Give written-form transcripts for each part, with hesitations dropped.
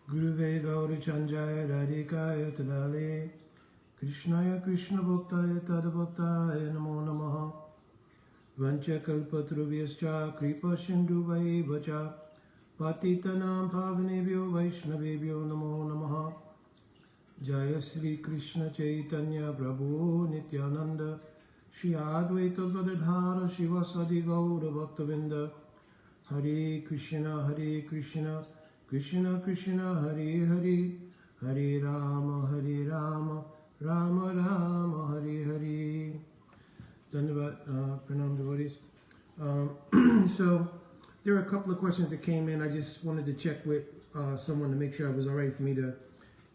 Guruve Gauri Chanjaya Radhikaya Tadale Krishnaya Krishna Bhaktaya Tadabhaktaya Namo Namaha Vancha Kalpatrubhyascha Kripa Sindhu Vacha Patitanam Pavanebhyo Vaishnavebhyo Namo Namaha Jaya Sri Krishna Chaitanya Prabhu Nityananda Shri Advaita Gadadhara Shivasadi Gaura Bhaktavinda Hare Krishna Krishna Krishna Hare Hare Hare Rama Rama Rama Hare Hare. Dhanyavad, Pranam devotees. So there are a couple of questions that came in. I just wanted to check with someone to make sure it was all right for me to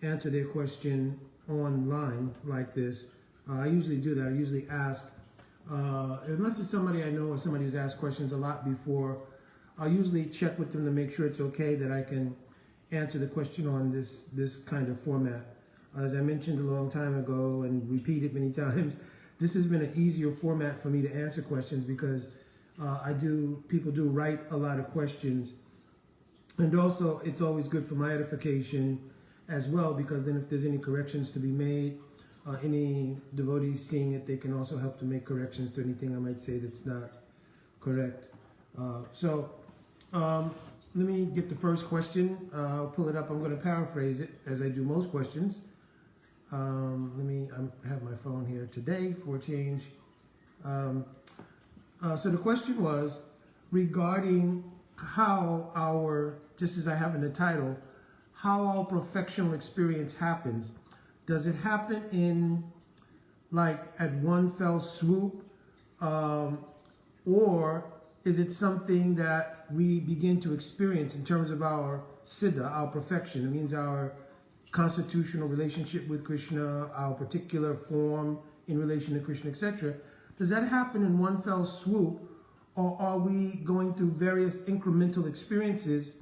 answer their question online like this. I usually do that. I usually ask, unless it's somebody I know or somebody who's asked questions a lot before, I'll usually check with them to make sure it's okay that I can answer the question on this kind of format. As I mentioned a long time ago and repeated many times, this has been an easier format for me to answer questions because people do write a lot of questions. And also it's always good for my edification as well, because then if there's any corrections to be made, any devotees seeing it, they can also help to make corrections to anything I might say that's not correct. Let me get the first question. I'll pull it up. I'm going to paraphrase it as I do most questions. I have my phone here today for a change. So the question was regarding how just as I have in the title, how our perfectional experience happens. Does it happen in like at one fell swoop, or is it something that we begin to experience in terms of our siddha, our perfection? It means our constitutional relationship with Krishna, our particular form in relation to Krishna, etc. Does that happen in one fell swoop, or are we going through various incremental experiences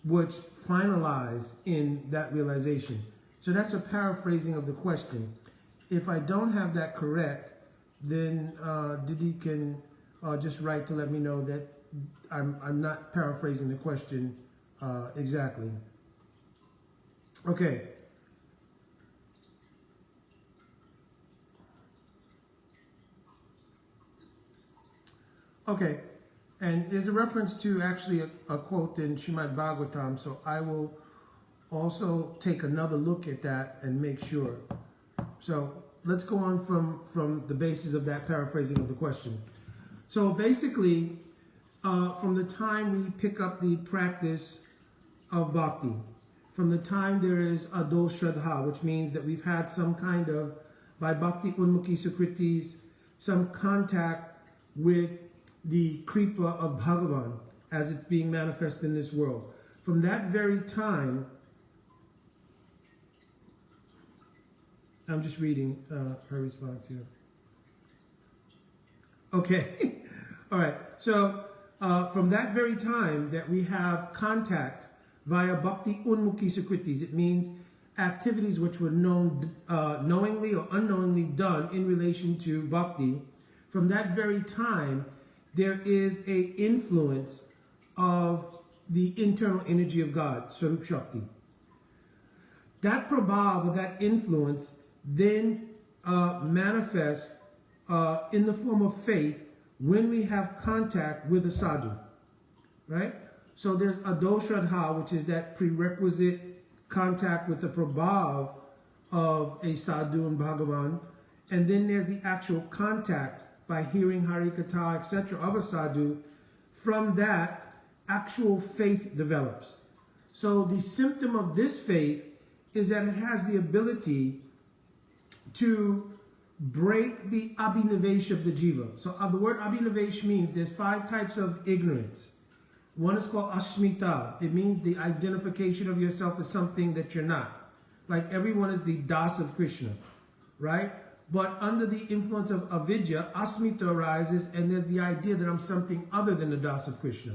which finalize in that realization? So that's a paraphrasing of the question. If I don't have that correct, then Didi can just write to let me know that I'm not paraphrasing the question exactly. Okay. Okay, and there's a reference to actually a quote in Srimad Bhagavatam, so I will also take another look at that and make sure. So let's go on from the basis of that paraphrasing of the question. So basically, from the time we pick up the practice of bhakti, from the time there is ado shraddha, which means that we've had some kind of, by bhakti unmukhi sukritis, some contact with the kripa of Bhagavan as it's being manifest in this world. From that very time, I'm just reading her response here. Okay, all right. So from that very time that we have contact via bhakti unmukhi sukritis, it means activities which were known knowingly or unknowingly done in relation to bhakti. From that very time, there is a influence of the internal energy of God, Swarup Shakti. That prabhav, or that influence, then manifests in the form of faith when we have contact with a sadhu, right? So there's ado shraddha, which is that prerequisite contact with the prabhav of a sadhu and Bhagavan, and then there's the actual contact by hearing Hari Katha, etc., of a sadhu. From that, actual faith develops. So the symptom of this faith is that it has the ability to break the abhinivesh of the jiva. So the word abhinivesh means there's 5 types of ignorance. One is called ashmita. It means the identification of yourself as something that you're not. Like everyone is the das of Krishna, right? But under the influence of avidya, asmita arises, and there's the idea that I'm something other than the das of Krishna.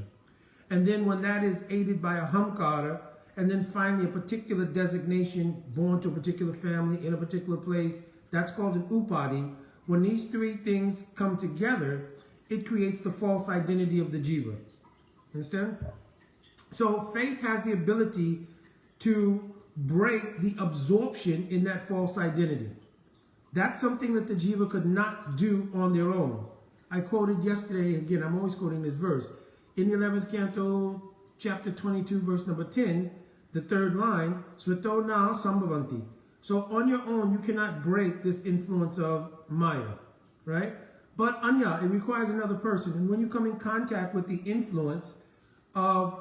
And then when that is aided by a hamkara, and then finally a particular designation, born to a particular family in a particular place, that's called an upadi. When these 3 things come together, it creates the false identity of the jiva. Understand? So faith has the ability to break the absorption in that false identity. That's something that the jiva could not do on their own. I quoted yesterday, again, I'm always quoting this verse, in the 11th canto, chapter 22, verse number 10, the third line, Svato na sambhavanti. So on your own, you cannot break this influence of Maya, right? But anya, it requires another person. And when you come in contact with the influence of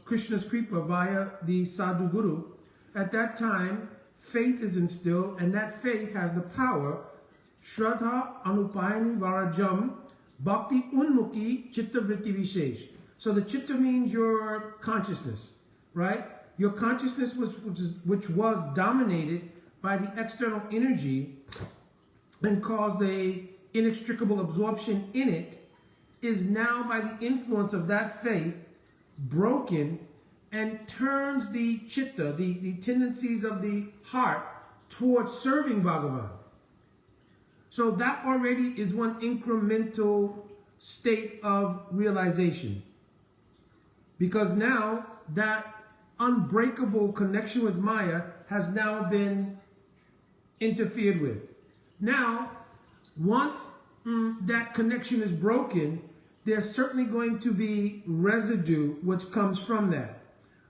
Krishna's Kripa via the Sadhu Guru, at that time, faith is instilled, and that faith has the power, Shraddha Anupayani Varajam Bhakti Unmukhi Chitta Vritti Vishesh. So the chitta means your consciousness, right? Your consciousness which was dominated by the external energy and caused a inextricable absorption in it, is now by the influence of that faith broken and turns the chitta, the tendencies of the heart, towards serving Bhagavan. So that already is one incremental state of realization. Because now that unbreakable connection with Maya has now been interfered with. Now, once that connection is broken, there's certainly going to be residue which comes from that.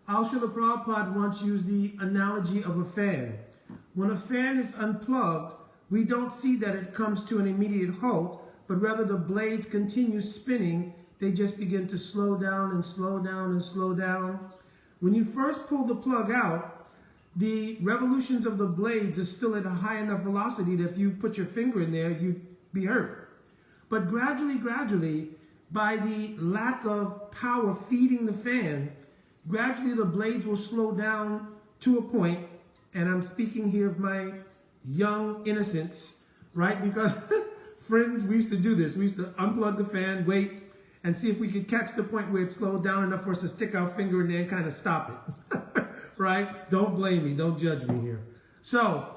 Srila Prabhupada once used the analogy of a fan. When a fan is unplugged, we don't see that it comes to an immediate halt, but rather the blades continue spinning. They just begin to slow down and slow down and slow down. When you first pull the plug out, the revolutions of the blades are still at a high enough velocity that if you put your finger in there, you'd be hurt. But gradually, by the lack of power feeding the fan, gradually the blades will slow down to a point, and I'm speaking here of my young innocence, right? Because friends, we used to do this. We used to unplug the fan, wait, and see if we could catch the point where it slowed down enough for us to stick our finger in there and kind of stop it, right? Don't blame me. Don't judge me here. So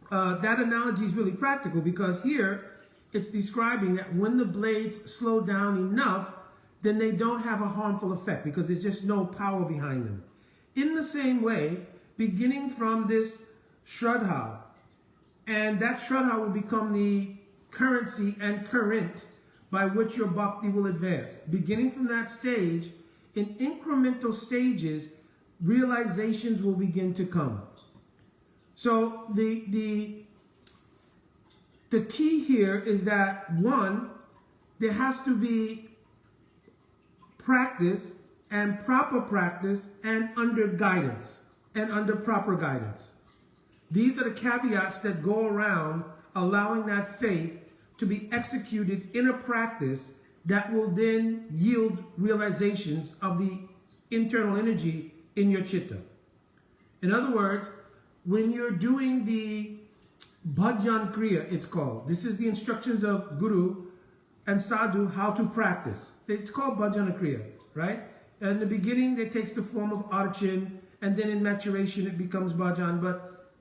that analogy is really practical, because here it's describing that when the blades slow down enough, then they don't have a harmful effect because there's just no power behind them. In the same way, beginning from this Shraddha, and that Shraddha will become the currency and current by which your bhakti will advance. Beginning from that stage, in incremental stages, realizations will begin to come. So the key here is that, one, there has to be practice and proper practice and under guidance and under proper guidance. These are the caveats that go around allowing that faith to be executed in a practice that will then yield realizations of the internal energy in your chitta. In other words, when you're doing the bhajan kriya, it's called. This is the instructions of Guru and Sadhu how to practice. It's called bhajan kriya, right? And in the beginning, it takes the form of archan, and then in maturation, it becomes bhajan. But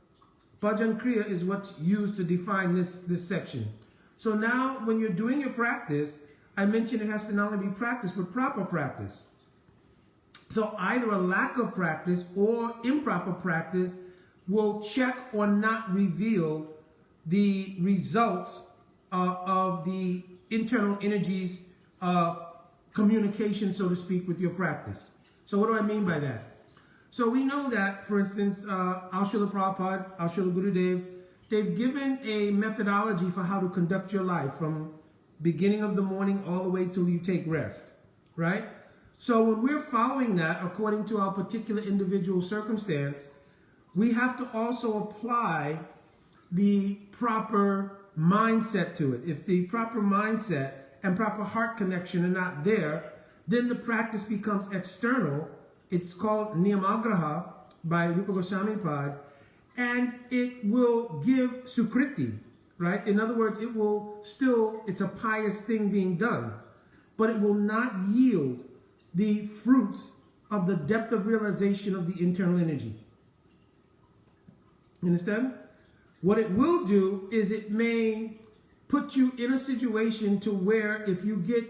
bhajan kriya is what's used to define this section. So now, when you're doing your practice, I mentioned it has to not only be practice, but proper practice. So either a lack of practice or improper practice will check or not reveal the results of the internal energies communication, so to speak, with your practice. So what do I mean by that? So we know that, for instance, Srila Prabhupada, Srila Gurudev, they've given a methodology for how to conduct your life from beginning of the morning all the way till you take rest, right? So when we're following that according to our particular individual circumstance, we have to also apply the proper mindset to it. If the proper mindset and proper heart connection are not there, then the practice becomes external. It's called Niyamagraha by Rupa Goswami Pad, and it will give sukriti, right? In other words, it will still, it's a pious thing being done, but it will not yield the fruits of the depth of realization of the internal energy. You understand? What it will do is it may put you in a situation to where if you get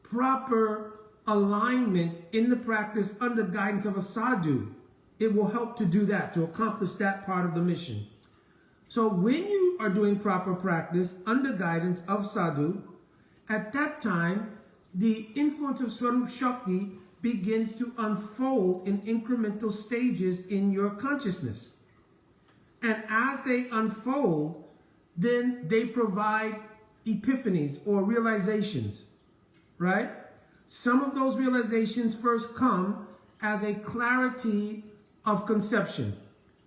proper alignment in the practice under guidance of a sadhu, it will help to do that, to accomplish that part of the mission. So when you are doing proper practice under guidance of sadhu, at that time, the influence of Swarup Shakti begins to unfold in incremental stages in your consciousness. And as they unfold, then they provide epiphanies or realizations, right? Some of those realizations first come as a clarity of conception.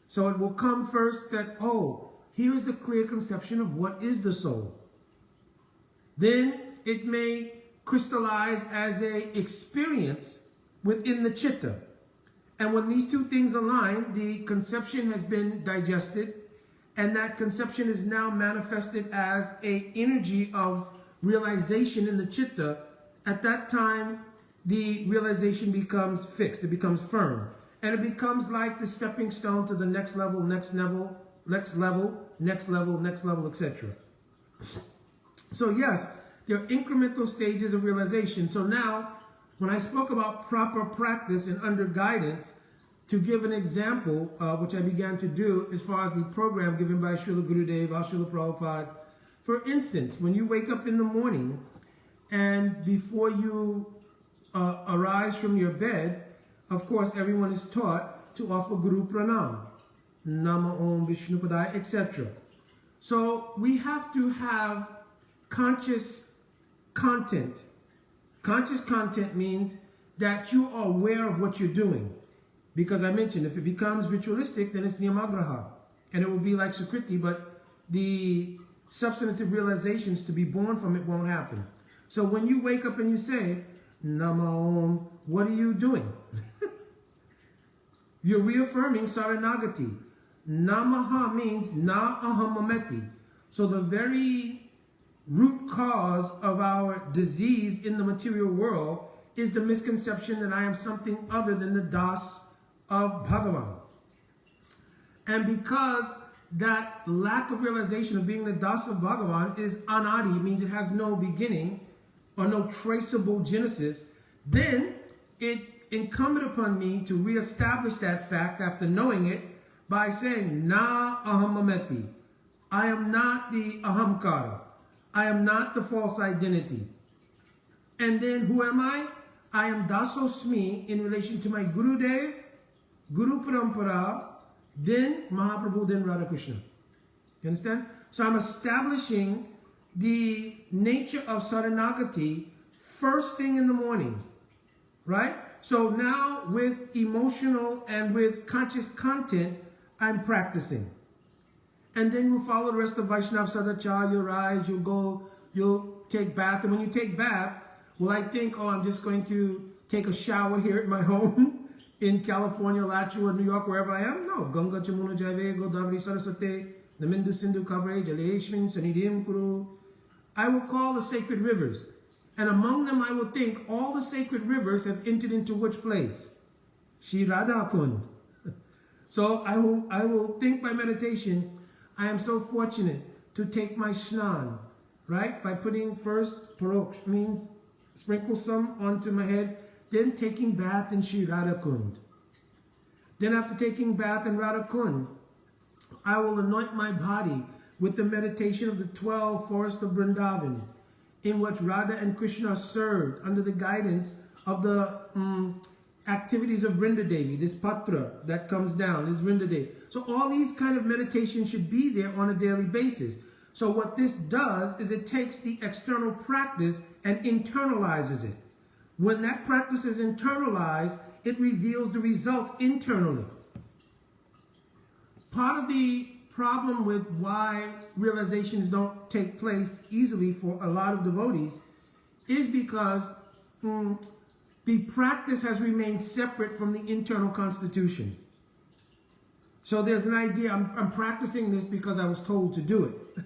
So it will come first that, oh, here's the clear conception of what is the soul. Then it may crystallize as a experience within the chitta. And when these two things align, the conception has been digested, and that conception is now manifested as an energy of realization in the chitta. At that time, the realization becomes fixed, it becomes firm, and it becomes like the stepping stone to the next level, next level, next level, next level, next level, etc. So yes, there are incremental stages of realization. So now, when I spoke about proper practice and under guidance, to give an example, which I began to do as far as the program given by Srila Gurudev, Srila Prabhupada. For instance, when you wake up in the morning and before you arise from your bed, of course, everyone is taught to offer Guru Pranam, Nama Om Vishnu Padaya, etc. So we have to have conscious content. Conscious content means that you are aware of what you're doing. Because I mentioned, if it becomes ritualistic, then it's Niyamagraha. And it will be like Sukriti, but the substantive realizations to be born from it won't happen. So when you wake up and you say, Nama Om, what are you doing? You're reaffirming Saranagati. Namaha means Na Aham Mameti. So the very root cause of our disease in the material world is the misconception that I am something other than the Das of Bhagavan. And because that lack of realization of being the Das of Bhagavan is anadi, means it has no beginning or no traceable genesis, then it incumbent upon me to reestablish that fact after knowing it by saying, Na Aham Mameti. I am not the Ahamkara. I am not the false identity. And then who am I? I am Dasosmi in relation to my Gurudev, Guru Parampara, then Mahaprabhu, then Radhakrishna. You understand? So I'm establishing the nature of Saranagati first thing in the morning, right? So now with emotional and with conscious content, I'm practicing. And then you follow the rest of Vaishnav Sadachar, you'll rise, you'll take bath. And when you take bath, will I think, oh, I'm just going to take a shower here at my home in California, Alachua, New York, wherever I am? No. Ganga, Chamuna, Jaive, Godavari, Saraswati, Namindu, Sindhu, Kavre, Jaleshmin, Sanidim, Kuru. I will call the sacred rivers. And among them I will think, all the sacred rivers have entered into which place? Shri Radha Kund. So I will think by meditation, I am so fortunate to take my shnan, right? By putting first paroksh, means sprinkle some onto my head, then taking bath in Shri Radha Kund. Then after taking bath in Radha Kund, I will anoint my body with the meditation of the 12 forests of Vrindavan, in which Radha and Krishna served under the guidance of the activities of Vrindadevi, this patra that comes down, this Vrindadevi. So all these kind of meditations should be there on a daily basis. So what this does is it takes the external practice and internalizes it. When that practice is internalized, it reveals the result internally. Part of the problem with why realizations don't take place easily for a lot of devotees is because the practice has remained separate from the internal constitution. So there's an idea, I'm practicing this because I was told to do it,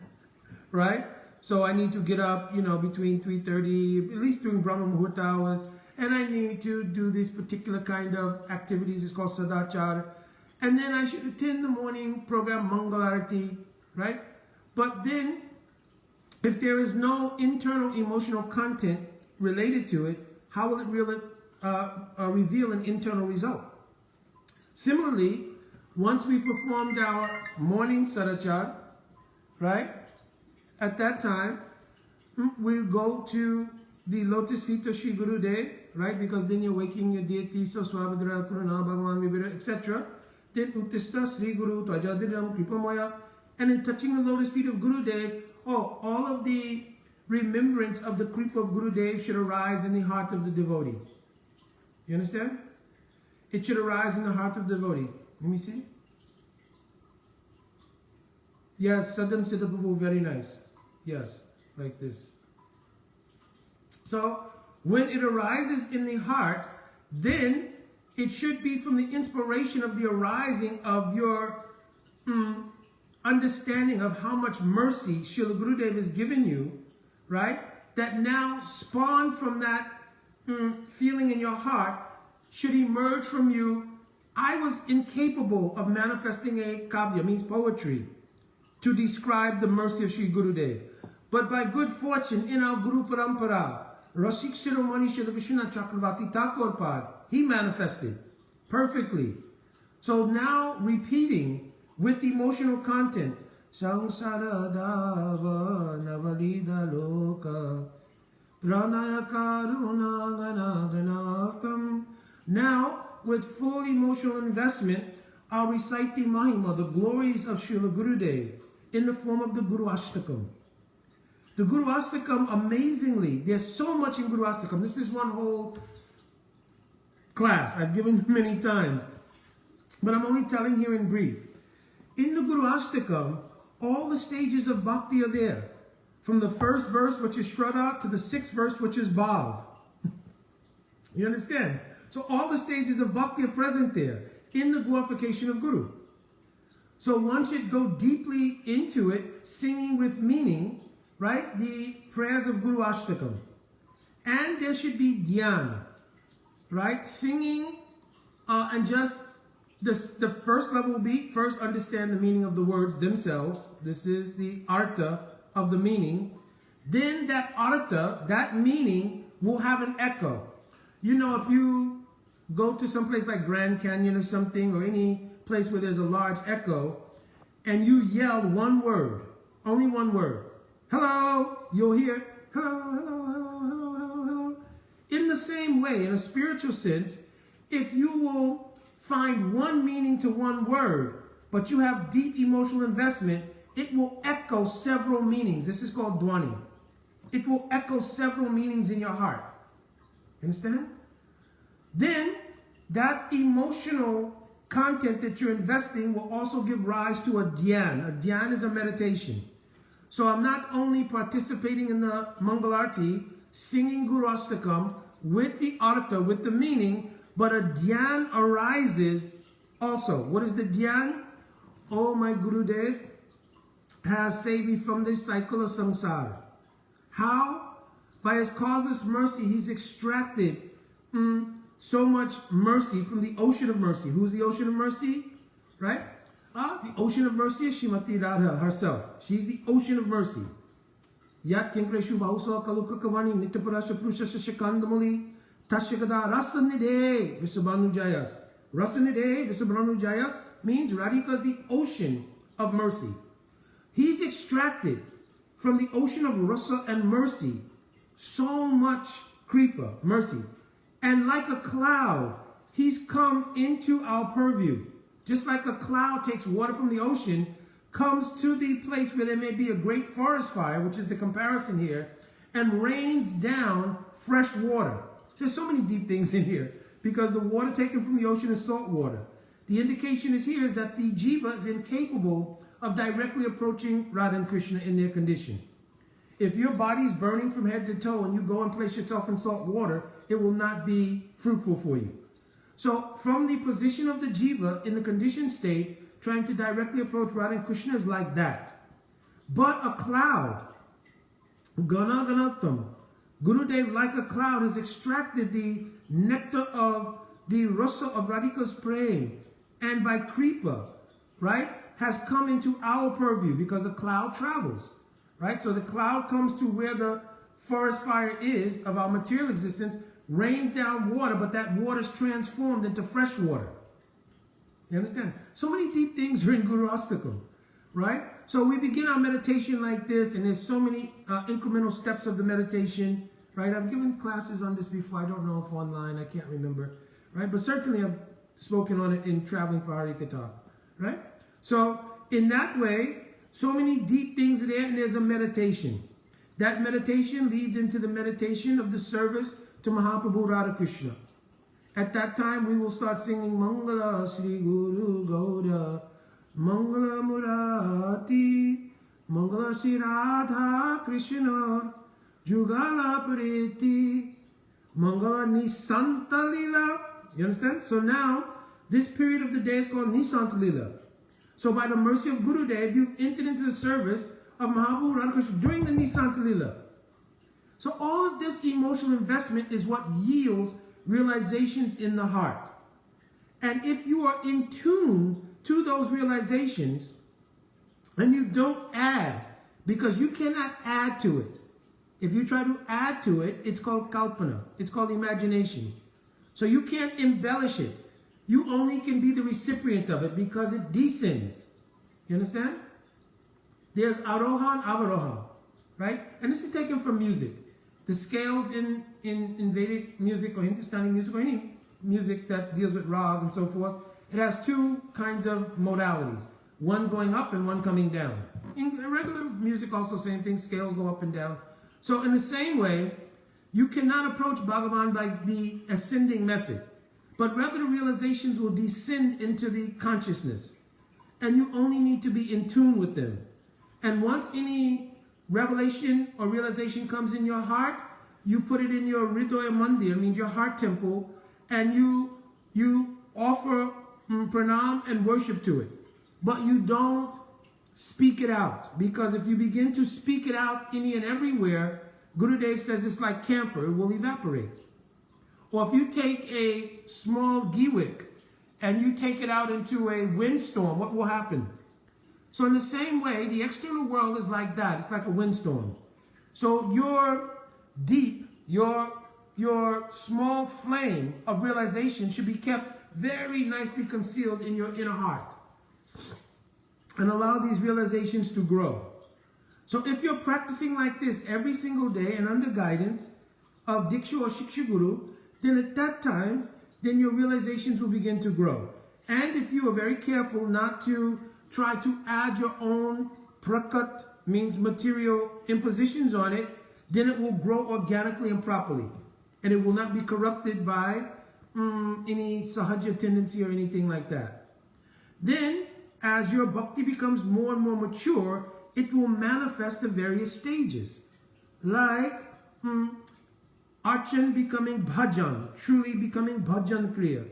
right? So I need to get up, between 3:30, at least during Brahma Muhurta hours, and I need to do this particular kind of activities, it's called Sadachar. And then I should attend the morning program, Mangalarati, right? But then, if there is no internal emotional content related to it, how will it reveal an internal result? Similarly, once we performed our morning sadachar, right? At that time, we go to the lotus feet of Shri Guru Dev, right? Because then you're waking your deity, so Swabhadra, Purana, Bhagavan, Vivira, etc. Then Uttista, Sri Guru, Tvajadiram, Kripamoya, and in touching the lotus feet of Guru Dev, all of the remembrance of the Kripa of Guru Dev should arise in the heart of the devotee. You understand? It should arise in the heart of the devotee. Let me see. Yes, Sadhan Siddha Prabhu, very nice. Yes, like this. So, when it arises in the heart, then it should be from the inspiration of the arising of your understanding of how much mercy Srila Gurudev has given you, right? That now spawned from that feeling in your heart should emerge from you. I was incapable of manifesting a kavya, means poetry, to describe the mercy of Sri Gurudev. But by good fortune, in our Guru Parampara, Rasik Shiromani Srila Vishwanath Chakravarti Thakur Pad, he manifested perfectly. So now repeating with the emotional content, Sangsara Dava Navalida Loka Pranaya Karuna Ganaganakam. Now, with full emotional investment, I'll recite the Mahima, the glories of Srila Gurudev, in the form of the Guru Ashtakam. The Guru Ashtakam, amazingly, there's so much in Guru Ashtakam. This is one whole class I've given many times, but I'm only telling here in brief. In the Guru Ashtakam, all the stages of bhakti are there. From the first verse, which is Shraddha, to the sixth verse, which is Bhav. You understand? So all the stages of bhakti are present there in the glorification of Guru. So one should go deeply into it, singing with meaning, right? The prayers of Guru Ashtakam. And there should be dhyan, right? Singing and just the first level will be first understand the meaning of the words themselves. This is the artha of the meaning. Then that artha, that meaning, will have an echo. You know, if you go to some place like Grand Canyon or something, or any place where there's a large echo, and you yell one word, only one word, hello, you'll hear, hello, hello, hello, hello, hello, hello. In the same way, in a spiritual sense, if you will find one meaning to one word, but you have deep emotional investment, it will echo several meanings. This is called dwani. It will echo several meanings in your heart. Understand? Then, that emotional content that you're investing will also give rise to a dhyan. A dhyan is a meditation. So I'm not only participating in the Mangalarti, singing Guru Ashtakam with the artha, with the meaning, but a dhyan arises also. What is the dhyan? Oh, my Gurudev has saved me from this cycle of samsara. How? By his causeless mercy, he's extracted so much mercy from the ocean of mercy. Who's the ocean of mercy? Right? The ocean of mercy is Shrimati Radha herself. She's the ocean of mercy. Yat Kinkreshu Bahusa Kaluka Kavani Nityaparasha Prusha Shakandamuli Tashyagada Rasanide Visabhanu Jayas. Rasanide Visabhanu Jayas means Radhika is the ocean of mercy. He's extracted from the ocean of rasa and mercy so much kripa, mercy. And like a cloud, he's come into our purview. Just like a cloud takes water from the ocean, comes to the place where there may be a great forest fire, which is the comparison here, and rains down fresh water. There's so many deep things in here, because the water taken from the ocean is salt water. The indication is here is that the jiva is incapable of directly approaching Radha and Krishna in their condition. If your body is burning from head to toe and you go and place yourself in salt water, it will not be fruitful for you. So from the position of the jiva in the conditioned state, trying to directly approach Radha and Krishna is like that. But a cloud, Gana Ganatam, Gurudev, like a cloud, has extracted the nectar of the rasa of Radhika's praying, and by kripa, right, has come into our purview, because the cloud travels, right? So the cloud comes to where the forest fire is of our material existence, rains down water, but that water is transformed into fresh water. You understand? So many deep things are in Guru Astakam, right? So we begin our meditation like this, and there's so many incremental steps of the meditation, right? I've given classes on this before. I don't know if online, I can't remember, right? But certainly I've spoken on it in Traveling for Harikatha, right? So in that way, so many deep things are there, and there's a meditation. That meditation leads into the meditation of the service to Mahaprabhu Radhakrishna. At that time, we will start singing Mangala Sri Guru Gauda, Mangala Murati, Mangala Sri Radha Krishna, Jugala Pariti, Mangala Nisanta Lila. You understand? So now, this period of the day is called Nisanta Lila. So by the mercy of Gurudev, you've entered into the service of Mahaprabhu Radhakrishna during the Nisanta Lila. So all of this emotional investment is what yields realizations in the heart. And if you are in tune to those realizations and you don't add, because you cannot add to it. If you try to add to it, it's called kalpana. It's called imagination. So you can't embellish it. You only can be the recipient of it because it descends. You understand? There's aroha and avaroha, right? And this is taken from music. The scales in Vedic music or Hindustani music or any music that deals with rag and so forth, it has two kinds of modalities. One going up and one coming down. In regular music also same thing, scales go up and down. So in the same way, you cannot approach Bhagavan by the ascending method, but rather the realizations will descend into the consciousness. And you only need to be in tune with them. And once any revelation or realization comes in your heart, you put it in your Hridaya Mandir, means your heart temple, and you offer pranam and worship to it. But you don't speak it out, because if you begin to speak it out any and everywhere, Gurudev says it's like camphor, it will evaporate. Or if you take a small giwik and you take it out into a windstorm, what will happen? So in the same way, the external world is like that. It's like a windstorm. So your deep, your small flame of realization should be kept very nicely concealed in your inner heart. And allow these realizations to grow. So if you're practicing like this every single day and under guidance of Diksha or Shiksha Guru, then at that time, then your realizations will begin to grow. And if you are very careful not to try to add your own prakat, means material impositions on it, then it will grow organically and properly. And it will not be corrupted by any sahaja tendency or anything like that. Then, as your bhakti becomes more and more mature, it will manifest the various stages. Like archan becoming bhajan, truly becoming bhajan kriya.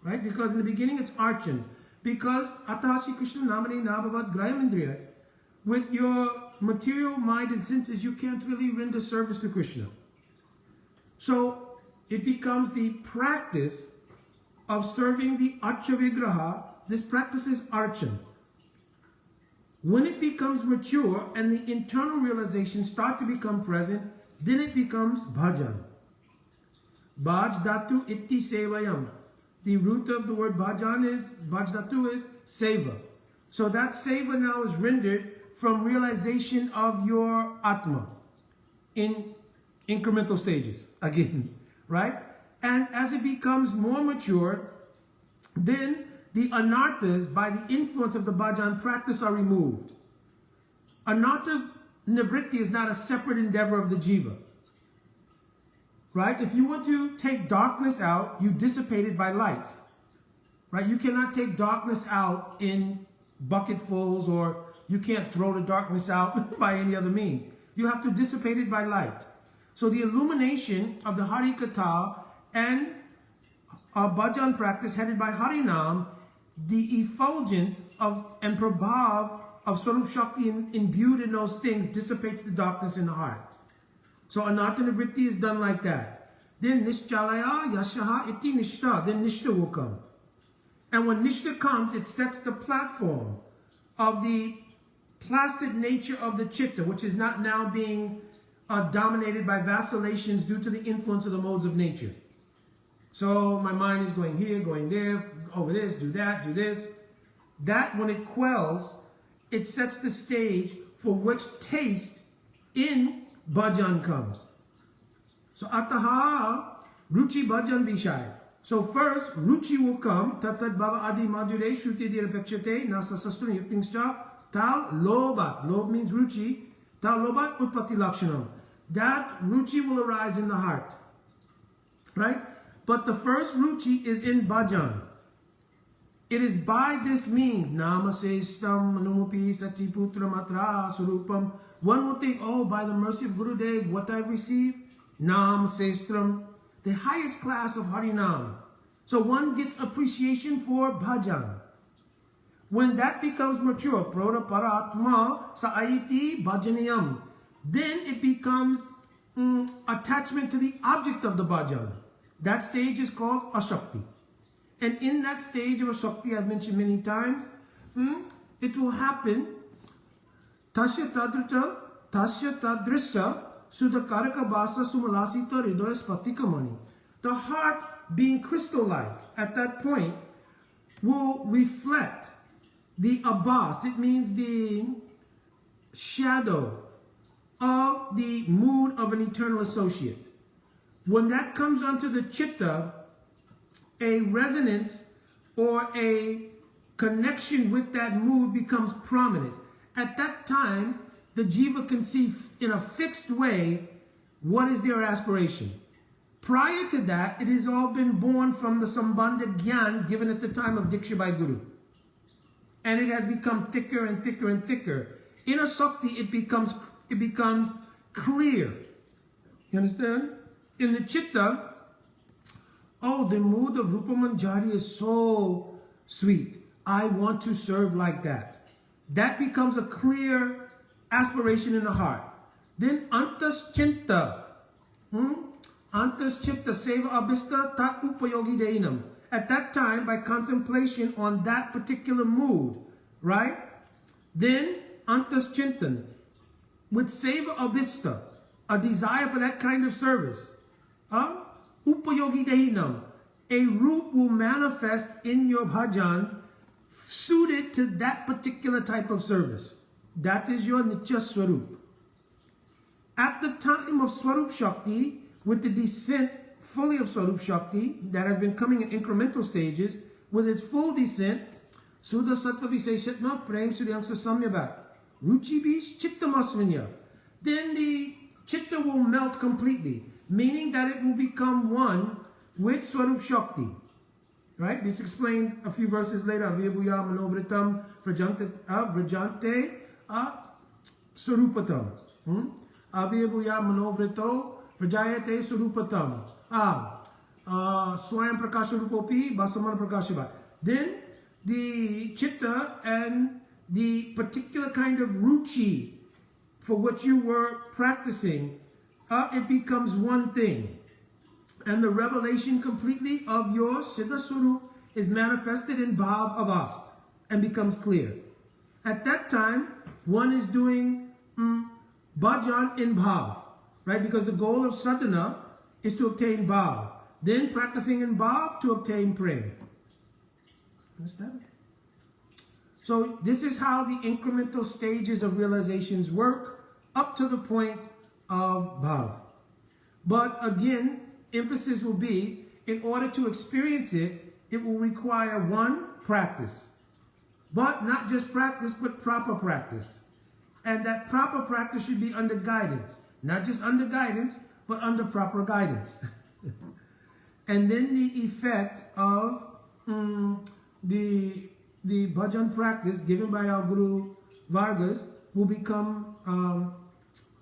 Right? Because in the beginning it's archan. Because Atashi Krishna Namani Nabhavad Grayamindriya, with your material mind and senses, you can't really render service to Krishna. So it becomes the practice of serving the Archa Vigraha. This practice is archan. When it becomes mature and the internal realizations start to become present, then it becomes bhajan. Bhaj Dhatu Itti Sevayam. The root of the word bhajan is, bhaj dhatu is seva. So that seva now is rendered from realization of your atma in incremental stages, again, right? And as it becomes more mature, then the anarthas, by the influence of the bhajan practice, are removed. Anarthas nivritti is not a separate endeavor of the jiva. Right? If you want to take darkness out, you dissipate it by light. Right? You cannot take darkness out in bucketfuls, or you can't throw the darkness out by any other means. You have to dissipate it by light. So the illumination of the Harikatha and bhajan practice headed by Harinam, the effulgence of and prabhav of Swarup Shakti imbued in those things dissipates the darkness in the heart. So anartha nivritti is done like that. Then nischalaya yashaha iti nishta. Then nishta will come. And when nishta comes, it sets the platform of the placid nature of the chitta, which is not now being dominated by vacillations due to the influence of the modes of nature. So my mind is going here, going there, over this, do that, do this. That, when it quells, it sets the stage for which taste in bhajan comes. So ataha ruchi bhajan vishai. So first, ruchi will come. Tatat bhava adi madhure shruti dirapekshate nasa sastuna yuktingscha tal lobat. Lob means ruchi. Tal lobat utpatti lakshanam. That ruchi will arise in the heart. Right? But the first ruchi is in bhajan. It is by this means, namasestam manumupi sachiputra matra surupam. One will think, oh, by the mercy of Gurudev, what I've received, namasestram, the highest class of Harinam. So one gets appreciation for bhajan. When that becomes mature, proda paratma sa'ayiti bhajaniyam, then it becomes attachment to the object of the bhajan. That stage is called ashakti. And in that stage of ashakti, I've mentioned many times, it will happen, tasya tadrisya sudakaraka basa sumalasita hridoya spatikamani. The heart, being crystal-like at that point, will reflect the abbas. It means the shadow of the mood of an eternal associate. When that comes onto the chitta, a resonance or a connection with that mood becomes prominent. At that time, the jiva can see in a fixed way what is their aspiration. Prior to that, it has all been born from the Sambandha Gyan given at the time of Diksha by Guru. And it has become thicker and thicker and thicker. In a Sakti, it becomes clear. You understand? In the Chitta, oh, the mood of Rupa Manjari is so sweet. I want to serve like that. That becomes a clear aspiration in the heart. Then Antas Chinta. Antas Chitta Seva Abhista Tat Upayogi Deinam. At that time, by contemplation on that particular mood, right? Then Antas Chintan. With Seva Abhista, a desire for that kind of service. Upayogi Dehinam. A root will manifest in your bhajan suited to that particular type of service. That is your Nitya Swarup. At the time of Swarup Shakti, with the descent fully of Swarup Shakti, that has been coming in incremental stages, with its full descent, Suddha Sattva Viseshatma Prem Suryangsa Samyabat, Ruchi Bish Chitta Masvinya. Then the Chitta will melt completely, meaning that it will become one with Swarup Shakti. Right? This explained a few verses later. Avyabuya manovritam vrajante surupatam. Avyabuya manovrito vrajayate surupatam. Swayam prakasharupopi basaman prakashiva. Then the chitta and the particular kind of ruchi for what you were practicing, it becomes one thing. And the revelation completely of your Siddha Swarup is manifested in Bhav Avast and becomes clear. At that time, one is doing bhajan in Bhav, right? Because the goal of sadhana is to obtain Bhav. Then practicing in Bhav to obtain Prem. Understand? So this is how the incremental stages of realizations work up to the point of Bhav. But again, emphasis will be, in order to experience it, it will require one, practice. But not just practice, but proper practice. And that proper practice should be under guidance. Not just under guidance, but under proper guidance. And then the effect of the bhajan practice given by our Guru Vargas will become,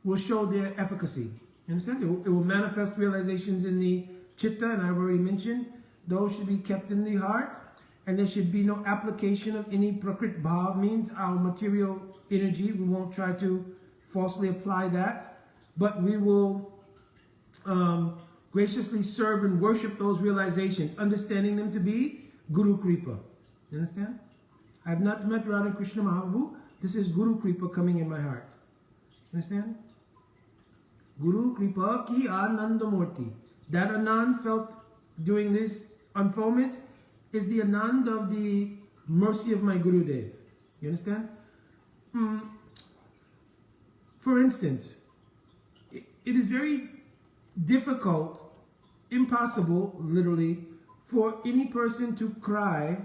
will show their efficacy. You understand? It will manifest realizations in the chitta, and I've already mentioned, those should be kept in the heart, and there should be no application of any prakrit bhav, means our material energy. We won't try to falsely apply that, but we will graciously serve and worship those realizations, understanding them to be Guru Kripa. You understand? I have not met Radha Krishna Mahaprabhu. This is Guru Kripa coming in my heart. Understand? Guru Kripa ki Anandamurti. That Anand felt doing this unfoldment is the Anand of the mercy of my Gurudev. You understand? For instance, it is very difficult, impossible, literally, for any person to cry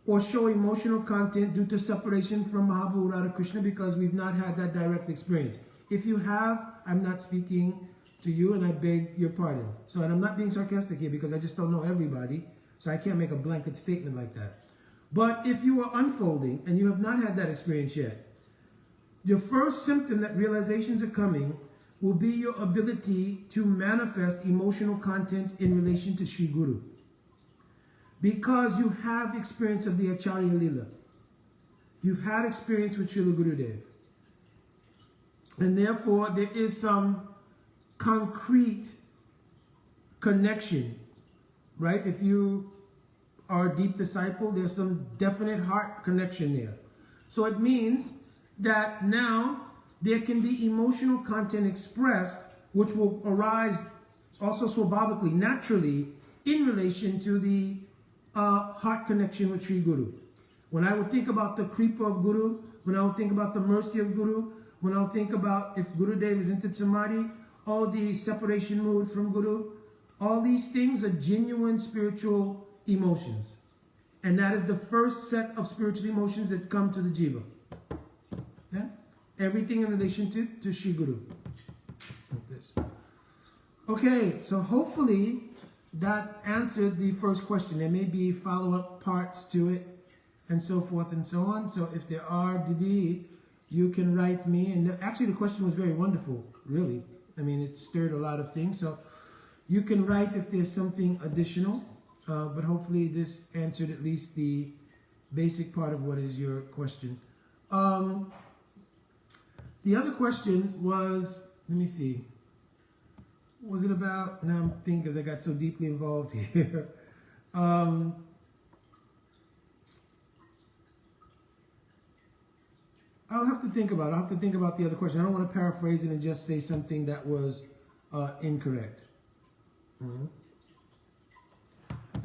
or show emotional content due to separation from Mahaprabhu Radha Krishna because we've not had that direct experience. If you have, I'm not speaking to you and I beg your pardon. So, and I'm not being sarcastic here because I just don't know everybody, so I can't make a blanket statement like that. But if you are unfolding and you have not had that experience yet, your first symptom that realizations are coming will be your ability to manifest emotional content in relation to Sri Guru. Because you have experience of the Acharya Lila. You've had experience with Srila Gurudev. And therefore, there is some concrete connection, right? If you are a deep disciple, there's some definite heart connection there. So it means that now there can be emotional content expressed, which will arise also swabhavically, naturally, in relation to the heart connection with Sri Guru. When I would think about the kripa of Guru, when I would think about the mercy of Guru, when I would think about if Gurudev is into Samadhi, all the separation mood from Guru, all these things are genuine spiritual emotions. And that is the first set of spiritual emotions that come to the jiva. Okay? Everything in relation to Sri Guru. Like this. Okay, so hopefully that answered the first question. There may be follow-up parts to it and so forth and so on. So if there are, Didi, you can write me. And actually the question was very wonderful, really. I mean, it stirred a lot of things. So you can write if there's something additional. But hopefully this answered at least the basic part of what is your question. The other question was, let me see. What was it about? Now I'm thinking because I got so deeply involved here. I'll have to think about it. I'll have to think about the other question. I don't want to paraphrase it and just say something that was incorrect. And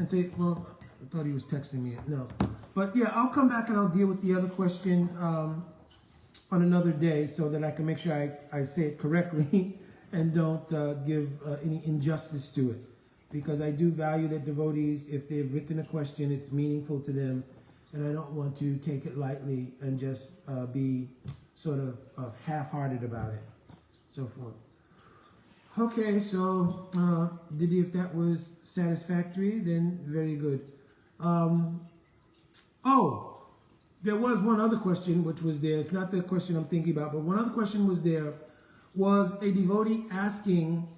say, well, I thought he was texting me. No. But yeah, I'll come back and I'll deal with the other question on another day so that I can make sure I say it correctly and don't give any injustice to it. Because I do value that devotees, if they've written a question, it's meaningful to them. And I don't want to take it lightly and just be sort of half-hearted about it. So forth. Okay, so Didi, if that was satisfactory, then very good. Oh, there was one other question which was there. It's not the question I'm thinking about, but one other question was there. Was a devotee asking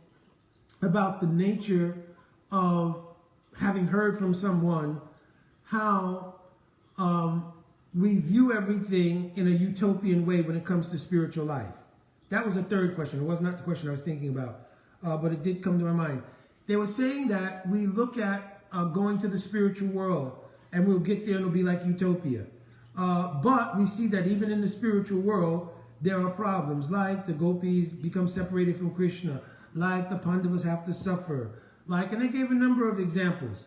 about the nature of having heard from someone how we view everything in a utopian way when it comes to spiritual life. That was the third question. It was not the question I was thinking about, but it did come to my mind. They were saying that we look at going to the spiritual world and we'll get there and it'll be like utopia. But we see that even in the spiritual world, there are problems, like the gopis become separated from Krishna, like the Pandavas have to suffer, and they gave a number of examples.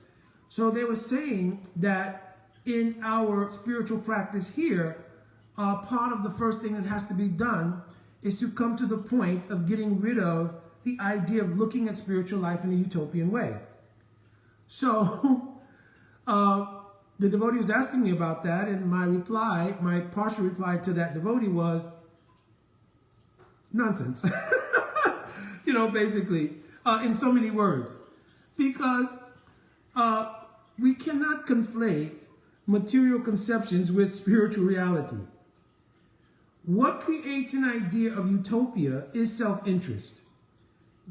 So they were saying that in our spiritual practice here, part of the first thing that has to be done is to come to the point of getting rid of the idea of looking at spiritual life in a utopian way. So the devotee was asking me about that, and my partial reply to that devotee was, nonsense. Basically, in so many words. Because we cannot conflate material conceptions with spiritual reality. What creates an idea of utopia is self-interest.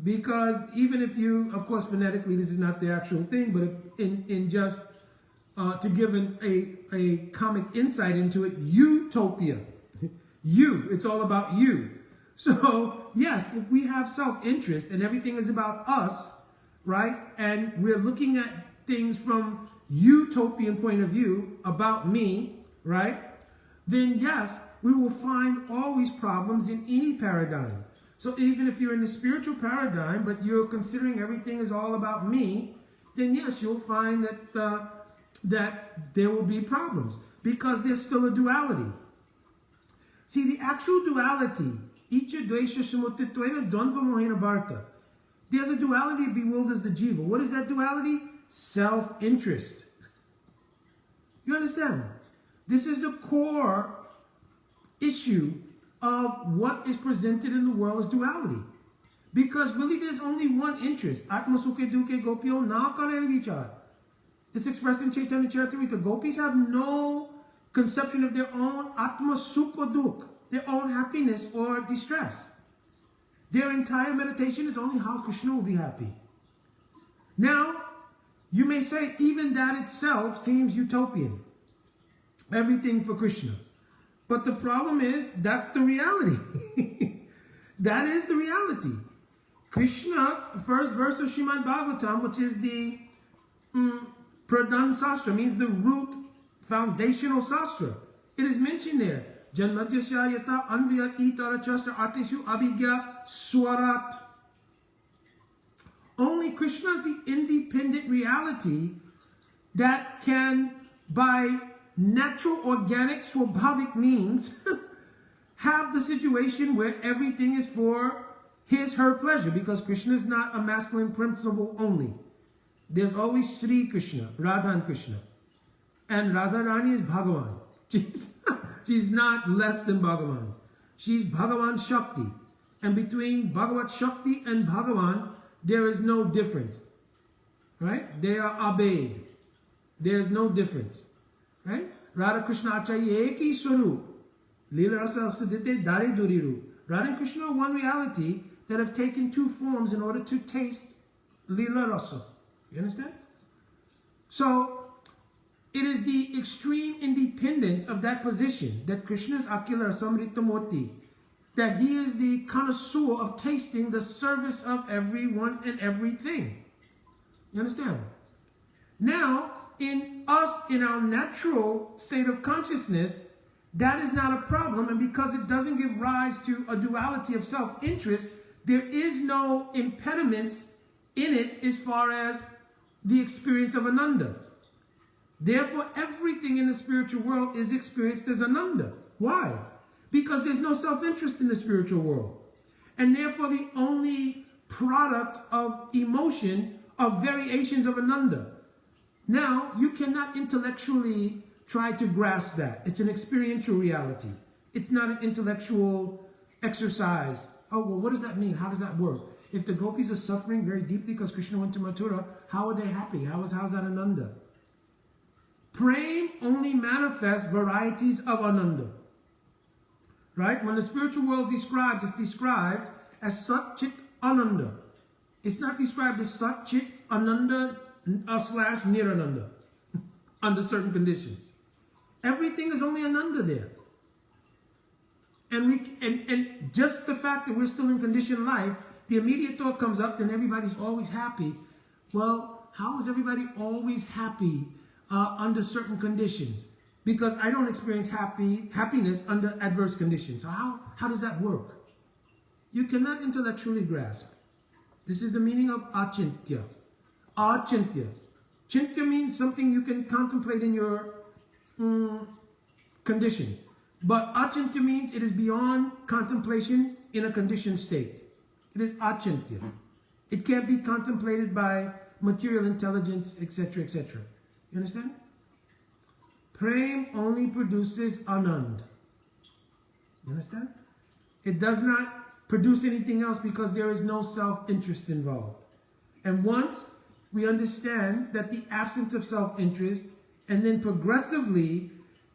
Because even if you, of course, phonetically, this is not the actual thing, but in just to give a comic insight into it, utopia. It's all about you. So, yes, if we have self-interest and everything is about us, right, and we're looking at things from utopian point of view, about me, right, then yes, we will find always problems in any paradigm. So even if you're in the spiritual paradigm, but you're considering everything is all about me, then yes, you'll find that there will be problems because there's still a duality. See, the actual duality, there's a duality that bewilders the jiva. What is that duality? Self-interest. You understand? This is the core issue of what is presented in the world as duality. Because really there's only one interest. Atma Sukhe Duke Gopio Na Kare Vichar. It's expressed in Chaitanya Charitamrita. Gopis have no conception of their own Atma Sukha Duk, their own happiness or distress. Their entire meditation is only how Krishna will be happy. Now, you may say even that itself seems utopian. Everything for Krishna. But the problem is, that's the reality. That is the reality. Krishna, first verse of Srimad Bhagavatam, which is the Pradhan Sastra, means the root foundational Sastra. It is mentioned there. Janmadhyasya anvya itara chastra artishu abhigya swarat. Only Krishna is the independent reality that can, by natural, organic, swabhavik means, have the situation where everything is for his, her pleasure, because Krishna is not a masculine principle only. There's always Sri Krishna, Radha and Krishna. And Radharani is Bhagavan. She's not less than Bhagavan. She's Bhagavan Shakti. And between Bhagavat Shakti and Bhagavan, there is no difference. Right? They are abed. There's no difference. Right? Radha Krishna Acharya Eki Swarup. Leela Rasa Sudite Dari Duriru. Radha and Krishna are one reality that have taken two forms in order to taste Leela Rasa. You understand? So, it is the extreme independence of that position that Krishna is Akila Samrita Murti, that he is the connoisseur of tasting the service of everyone and everything. You understand? Now, in us, in our natural state of consciousness, that is not a problem, and because it doesn't give rise to a duality of self-interest, there is no impediments in it as far as the experience of Ananda. Therefore, everything in the spiritual world is experienced as Ananda. Why? Because there's no self-interest in the spiritual world. And therefore, the only product of emotion are variations of Ananda. Now, you cannot intellectually try to grasp that. It's an experiential reality. It's not an intellectual exercise. Oh, well, what does that mean? How does that work? If the gopis are suffering very deeply because Krishna went to Mathura, how are they happy? How's that Ananda? Prem only manifests varieties of Ananda. Right? When the spiritual world is described, it's described as Sat Chit Ananda. It's not described as Sat Chit Ananda / Nirananda under certain conditions. Everything is only Ananda there. And just the fact that we're still in conditioned life, the immediate thought comes up, then everybody's always happy. Well, how is everybody always happy under certain conditions? Because I don't experience happiness under adverse conditions. So how does that work? You cannot intellectually grasp. This is the meaning of achintya. Achintya. Chintya means something you can contemplate in your condition. But achintya means it is beyond contemplation in a conditioned state. It is achintya. It can't be contemplated by material intelligence, etc., etc. You understand? Prem only produces anand. You understand? It does not produce anything else because there is no self-interest involved. And once we understand that the absence of self-interest and then progressively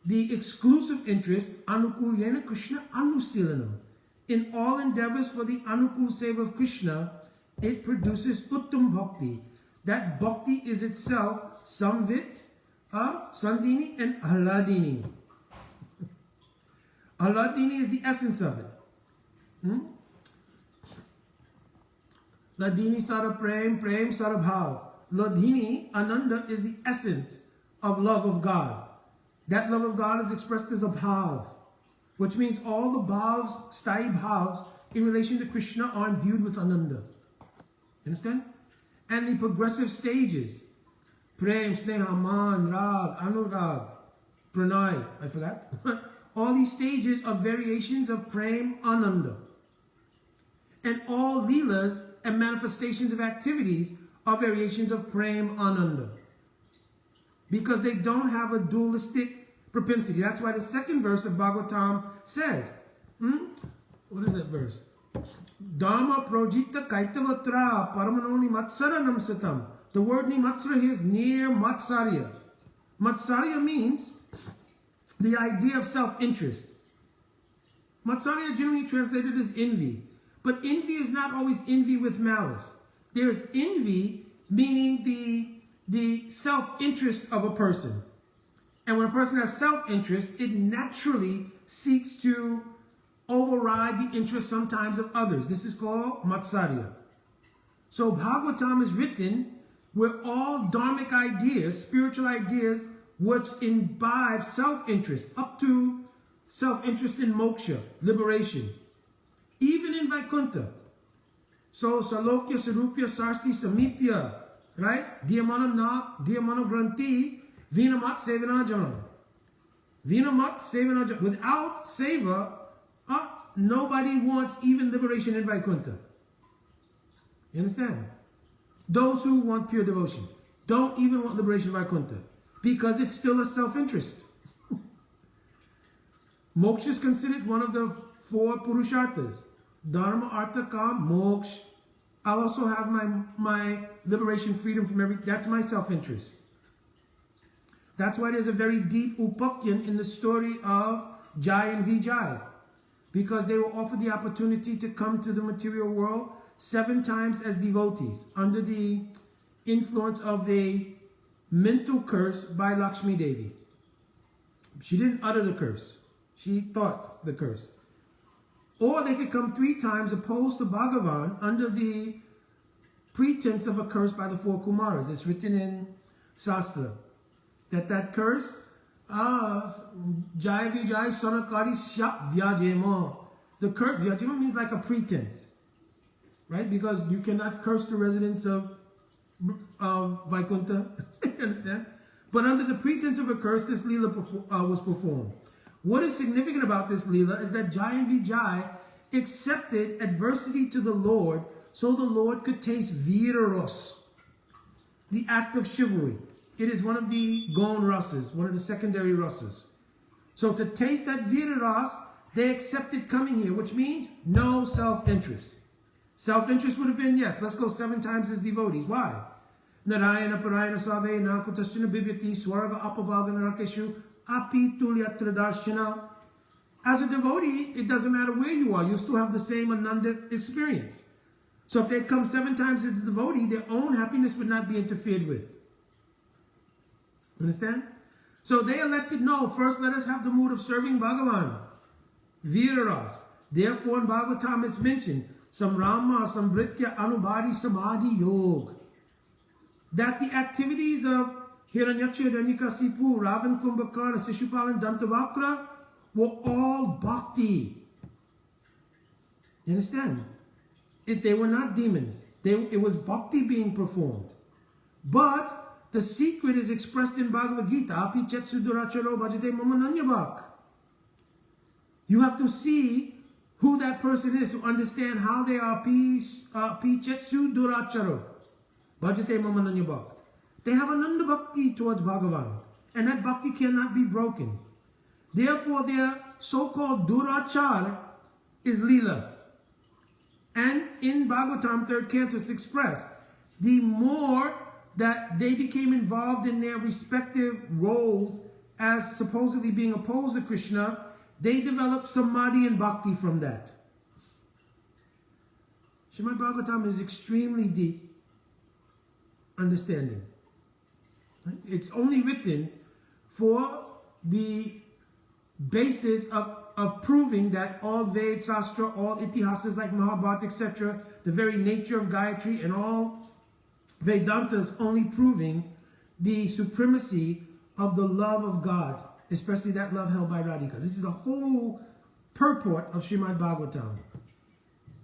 the exclusive interest, anukulyena Krishna anusilanam, in all endeavors for the anukul seva of Krishna, it produces uttam bhakti. That bhakti is itself samvit, sandini, and ahladini. Ahladini is the essence of it. Ladini sara prem, prem sara bhav. Ladini, ananda, is the essence of love of God. That love of God is expressed as a bhav, which means all the bhavs, sthai bhavs, in relation to Krishna are imbued with ananda. Understand? And the progressive stages Prem, Sneha, Man, Rag, Anurag, Pranay, I forgot. All these stages are variations of Prem, Ananda. And all Leelas and manifestations of activities are variations of Prem, Ananda. Because they don't have a dualistic propensity. That's why the second verse of Bhagavatam says, what is that verse? Dharma projita kaitavatra paramanoni matsaranam satam. The word nimatsara here is near matsarya. Matsarya means the idea of self-interest. Matsarya generally translated as envy. But envy is not always envy with malice. There's envy meaning the self-interest of a person. And when a person has self-interest, it naturally seeks to override the interest sometimes of others. This is called Matsarya. So Bhagavatam is written where all dharmic ideas, spiritual ideas, which imbibe self-interest, up to self-interest in moksha, liberation, even in Vaikuntha. So Salokya, Sarupya, Sarsti, Samipya, right? Dhyamana Nak, Dhyamana Granti, Vinamat Sevanajana. Vinamat Sevanajana. Without Seva, nobody wants even liberation in Vaikuntha. You understand? Those who want pure devotion don't even want liberation in Vaikuntha because it's still a self-interest. Moksha is considered one of the 4 Purusharthas. Dharma, Artha, Kam, Moksha. I'll also have my liberation, freedom from every... That's my self-interest. That's why there's a very deep upakyan in the story of Jai and Vijay. Because they were offered the opportunity to come to the material world 7 times as devotees under the influence of a mental curse by Lakshmi Devi. She didn't utter the curse. She thought the curse. Or they could come 3 times opposed to Bhagavan under the pretense of a curse by the 4 Kumaras. It's written in Shastra that curse, Jai Vijay Sanakari Shap Vyajema. The curse, Vyajema means like a pretense, right? Because you cannot curse the residents of Vaikuntha, you understand? But under the pretense of a curse, this Leela was performed. What is significant about this Leela is that Jai and Vijay accepted adversity to the Lord so the Lord could taste Viraros, the act of chivalry. It is one of the Gaun rasas, one of the secondary rasas. So to taste that Viraras, they accepted coming here, which means no self-interest. Self-interest would have been, yes, let's go 7 times as devotees. Why? Narayana Parayana Save Nakutashina Bibhyati Swarga Apavagana Rakeshu Api Tulyatra Darshana. As a devotee, it doesn't matter where you are, you still have the same Ananda experience. So if they'd come 7 times as a devotee, their own happiness would not be interfered with. Understand? So they elected, no, first let us have the mood of serving Bhagavan. Viraras. Therefore in Bhagavatam it's mentioned, Samrama, Sambritya, Anubhadi, Samadhi, Yog. That the activities of Hiranyaksha, Hiranyakasipu, Ravan, Kumbhakarna, Shishupal, and Dantavakra were all bhakti. You understand? They were not demons. It was bhakti being performed. But the secret is expressed in Bhagavad Gita. Api chetsu duracharo bhajate mamananyabhak. You have to see who that person is to understand how they are pi chetsu duracharo bhajate mamananyabhak. They have ananda bhakti towards Bhagavan. And that bhakti cannot be broken. Therefore, their so-called durachar is lila. And in Bhagavatam 3rd canto it's expressed. The more that they became involved in their respective roles as supposedly being opposed to Krishna, they developed samadhi and bhakti from that. Srimad Bhagavatam is extremely deep understanding. It's only written for the basis of proving that all Ved, Sastra, all Itihasas like Mahabharata, etc., the very nature of Gayatri and all Vedantas only proving the supremacy of the love of God, especially that love held by Radhika. This is the whole purport of Srimad Bhagavatam.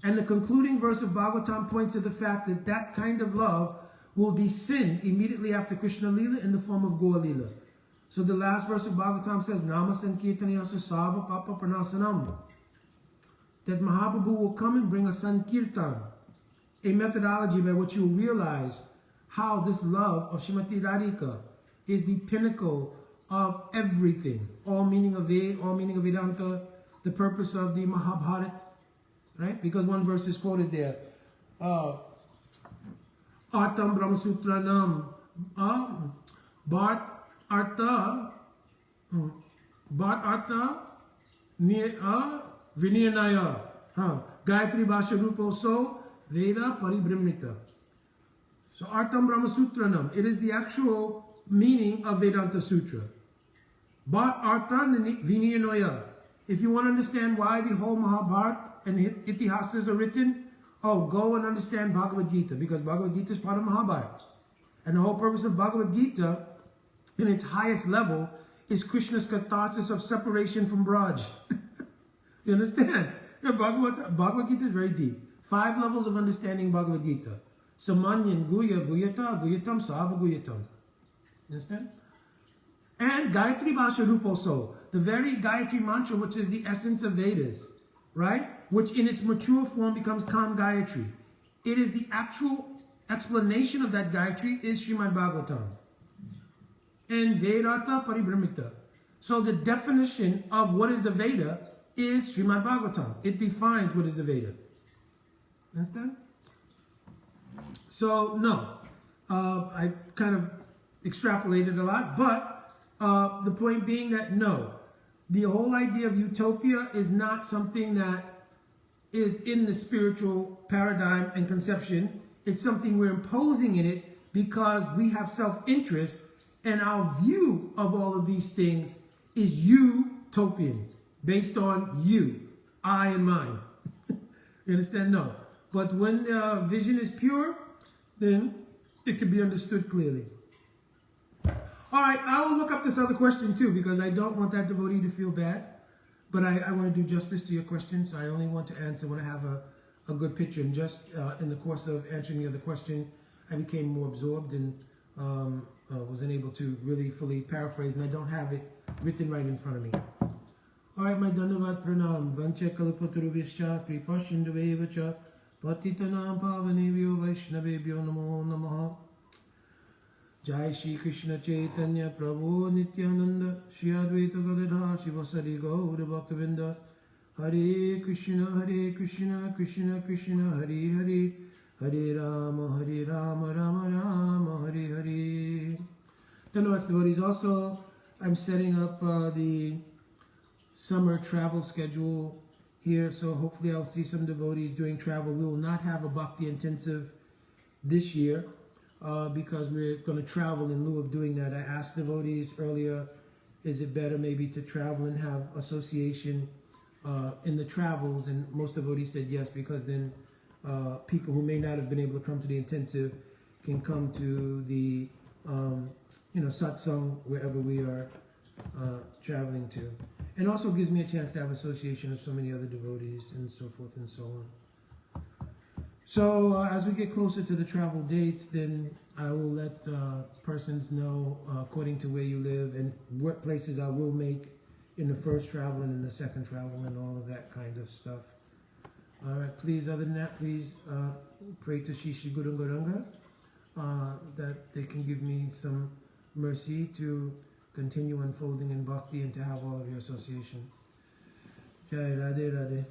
And the concluding verse of Bhagavatam points to the fact that that kind of love will descend immediately after Krishna Lila in the form of Gaur Lila. So the last verse of Bhagavatam says, Nama Sankirtanayasa Sava Papa Pranasanam. That Mahaprabhu will come and bring a Sankirtan, a methodology by which you will realize how this love of Srimati Radhika is the pinnacle of everything. All meaning of Ved, all meaning of Vedanta, the purpose of the Mahabharata, right? Because one verse is quoted there. Artam Brahmasutranam Bhat Artha Vinyanaya Gayatri Bhasha Rupo So Veda Paribrimnita. So Artam Brahmasutranam, it is the actual meaning of Vedanta Sutra. Bhat Artha Vinyanaya. If you want to understand why the whole Mahabharata and Itihasas are written, go and understand Bhagavad Gita, because Bhagavad Gita is part of Mahabharata. And the whole purpose of Bhagavad Gita, in its highest level, is Krishna's catharsis of separation from Braj. You understand? Bhagavad Gita is very deep. 5 levels of understanding Bhagavad Gita. Samanyan, Guya, Guyata, Guyatam, Sava Guyatam. You understand? And Gayatri Bhasha Rupo So, the very Gayatri mantra, which is the essence of Vedas, right? Which in its mature form becomes Kam Gayatri. It is the actual explanation of that Gayatri is Srimad Bhagavatam. And Vedanta Paribramita. So the definition of what is the Veda is Srimad Bhagavatam. It defines what is the Veda. Understand? So, no. I kind of extrapolated a lot, but the point being that no. The whole idea of utopia is not something that is in the spiritual paradigm and conception. It's something we're imposing in it because we have self-interest, and our view of all of these things is utopian, based on you, I and mine. You understand? No. But when vision is pure, then it can be understood clearly. All right, I will look up this other question too, because I don't want that devotee to feel bad. But I want to do justice to your question, so I only want to answer when I have a good picture. And just in the course of answering the other question, I became more absorbed and wasn't able to really fully paraphrase, and I don't have it written right in front of me. All right, my Dhanavad Pranam, Vancha Kalpatarubhishcha, Kripashindavevacha, Patitanam Pavanevyo Vaishnavebhyo Namo Namaha. Jai Shri Krishna Chaitanya Prabhu Nityananda Shri Advaita Gadadha Shivasari Gaura Bhaktavinda Hare Krishna Krishna Krishna Hare Hare Hare Rama Rama Rama Hare Hare. Dhanavad devotees. Also, I'm setting up the summer travel schedule here, so hopefully I'll see some devotees doing travel. We will not have a Bhakti intensive this year. Because we're going to travel in lieu of doing that. I asked devotees earlier, is it better maybe to travel and have association in the travels? And most devotees said yes, because then people who may not have been able to come to the intensive can come to the satsang wherever we are traveling to. And also gives me a chance to have association of so many other devotees and so forth and so on. So as we get closer to the travel dates, then I will let persons know according to where you live and what places I will make in the first travel and in the second travel and all of that kind of stuff. All right, please, other than that, please pray to Shri Shri Guru Gauranga that they can give me some mercy to continue unfolding in bhakti and to have all of your association. Jai Radhe Radhe.